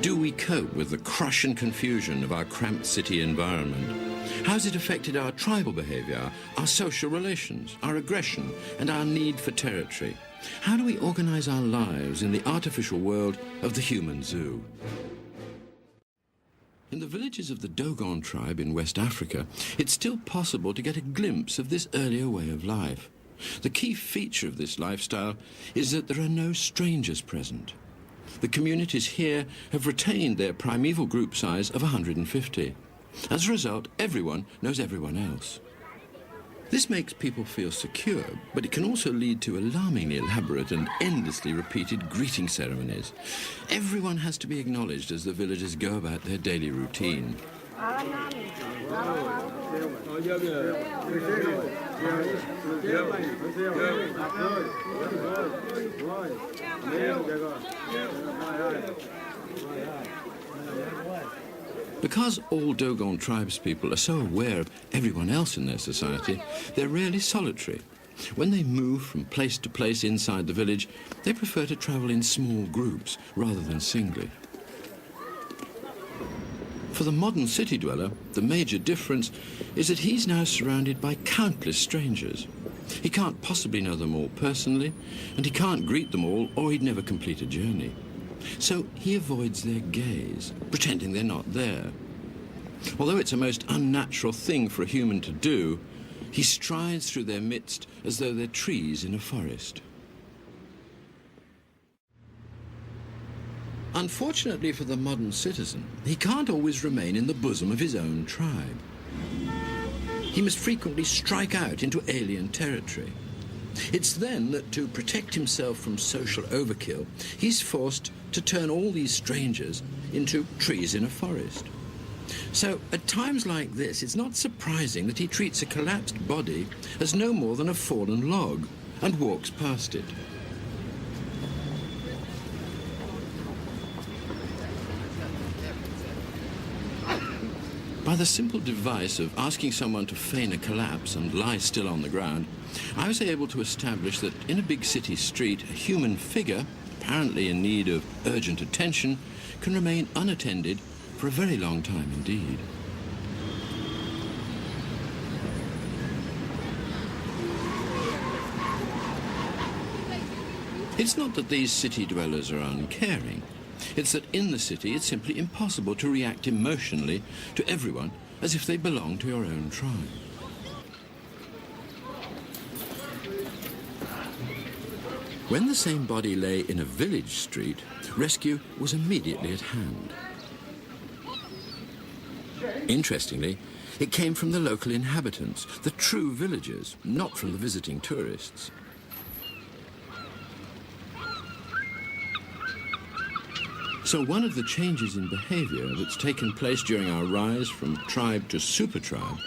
do we cope with the crush and confusion of our cramped city environment? How has it affected our tribal behavior, our social relations, our aggression, and our need for territory? How do we organize our lives in the artificial world of the human zoo? In the villages of the Dogon tribe in West Africa, it's still possible to get a glimpse of this earlier way of life. The key feature of this lifestyle is that there are no strangers present. The communities here have retained their primeval group size of 150. As a result, everyone knows everyone else. This makes people feel secure, but it can also lead to alarmingly elaborate and endlessly repeated greeting ceremonies. Everyone has to be acknowledged as the villagers go about their daily routine. Because all Dogon tribespeople are so aware of everyone else in their society, they're rarely solitary. When they move from place to place inside the village, they prefer to travel in small groups rather than singly. For the modern city dweller, the major difference is that he's now surrounded by countless strangers. He can't possibly know them all personally, and he can't greet them all or he'd never complete a journey. So he avoids their gaze, pretending they're not there. Although it's a most unnatural thing for a human to do, he strides through their midst as though they're trees in a forest. Unfortunately for the modern citizen, he can't always remain in the bosom of his own tribe. He must frequently strike out into alien territory. It's then that, to protect himself from social overkill, he's forced to turn all these strangers into trees in a forest. So, at times like this, it's not surprising that he treats a collapsed body as no more than a fallen log and walks past it. By the simple device of asking someone to feign a collapse and lie still on the ground, I was able to establish that in a big city street, a human figure, apparently in need of urgent attention, can remain unattended for a very long time indeed. It's not that these city dwellers are uncaring. It's that in the city it's simply impossible to react emotionally to everyone as if they belong to your own tribe. When the same body lay in a village street, rescue was immediately at hand. Interestingly, it came from the local inhabitants, the true villagers, not from the visiting tourists. So one of the changes in behavior that's taken place during our rise from tribe to super tribe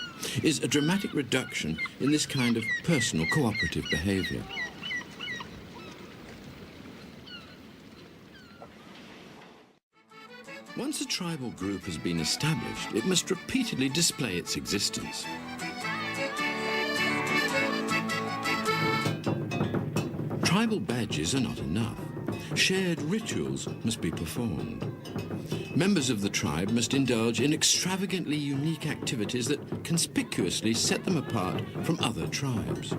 is a dramatic reduction in this kind of personal cooperative behavior. Once a tribal group has been established, it must repeatedly display its existence. Tribal badges are not enough. Shared rituals must be performed. Members of the tribe must indulge in extravagantly unique activities that conspicuously set them apart from other tribes.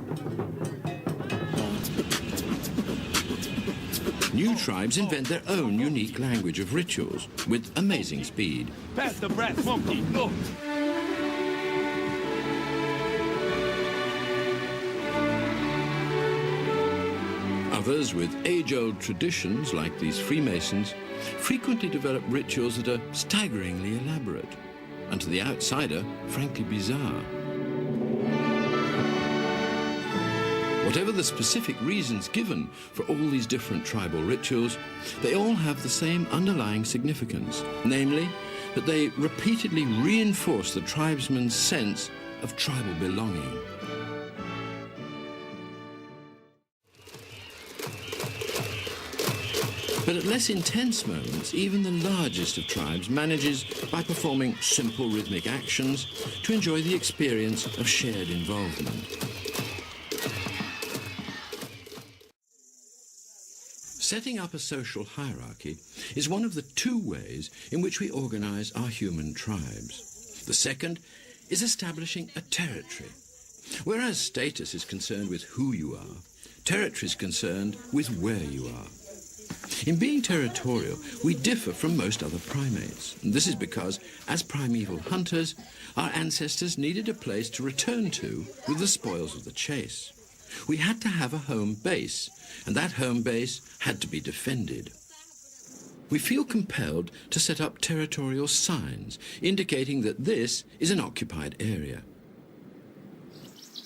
New tribes invent their own unique language of rituals with amazing speed. Pass the brass monkey, look! Others, with age-old traditions, like these Freemasons, frequently develop rituals that are staggeringly elaborate, and to the outsider, frankly bizarre. Whatever the specific reasons given for all these different tribal rituals, they all have the same underlying significance, namely that they repeatedly reinforce the tribesman's sense of tribal belonging. But at less intense moments, even the largest of tribes manages, by performing simple rhythmic actions, to enjoy the experience of shared involvement. Setting up a social hierarchy is one of the two ways in which we organize our human tribes. The second is establishing a territory. Whereas status is concerned with who you are, territory is concerned with where you are. In being territorial, we differ from most other primates. And this is because, as primeval hunters, our ancestors needed a place to return to with the spoils of the chase. We had to have a home base, and that home base had to be defended. We feel compelled to set up territorial signs, indicating that this is an occupied area.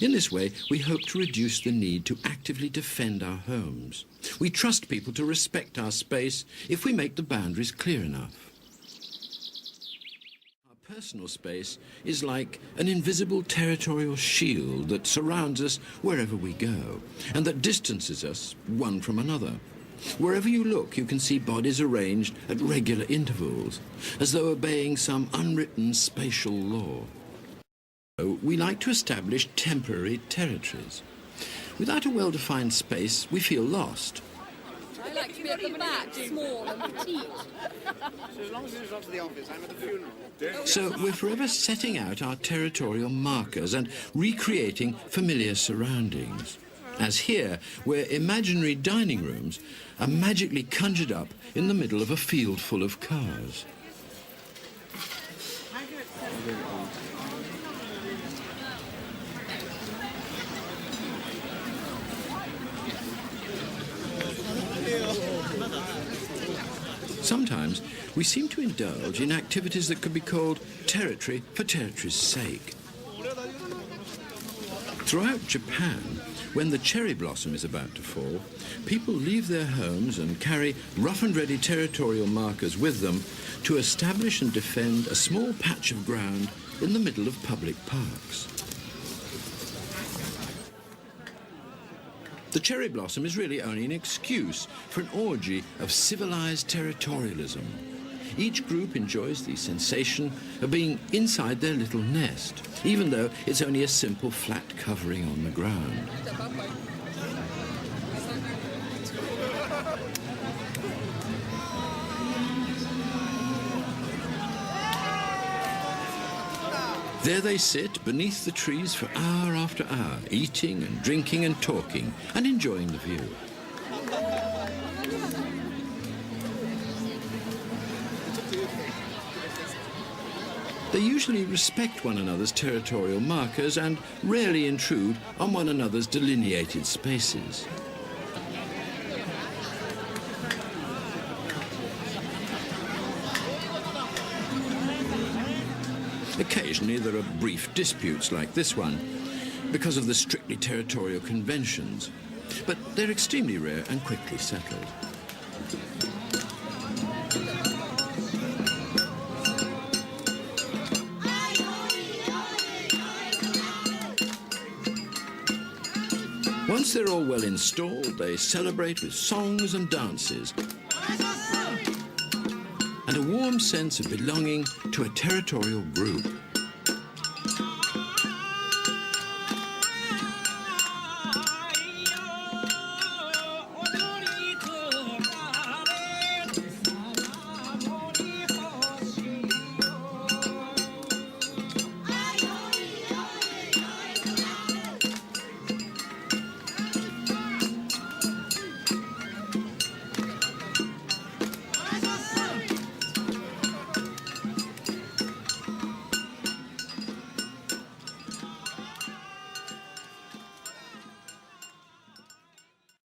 In this way, we hope to reduce the need to actively defend our homes. We trust people to respect our space if we make the boundaries clear enough. Our personal space is like an invisible territorial shield that surrounds us wherever we go, and that distances us one from another. Wherever you look, you can see bodies arranged at regular intervals, as though obeying some unwritten spatial law. We like to establish temporary territories. Without a well-defined space, we feel lost. I like to be at the back, small and petite. So as long as it's not to the office, I'm at the funeral. So we're forever setting out our territorial markers and recreating familiar surroundings. As here, where imaginary dining rooms are magically conjured up in the middle of a field full of cars. Sometimes we seem to indulge in activities that could be called territory for territory's sake. Throughout Japan, when the cherry blossom is about to fall, people leave their homes and carry rough and ready territorial markers with them to establish and defend a small patch of ground in the middle of public parks. The cherry blossom is really only an excuse for an orgy of civilized territorialism. Each group enjoys the sensation of being inside their little nest, even though it's only a simple flat covering on the ground. There they sit beneath the trees for hour after hour, eating and drinking and talking and enjoying the view. They usually respect one another's territorial markers and rarely intrude on one another's delineated spaces. Occasionally there are brief disputes like this one because of the strictly territorial conventions, but they're extremely rare and quickly settled. Once they're all well installed, they celebrate with songs and dances and a warm sense of belonging to a territorial group.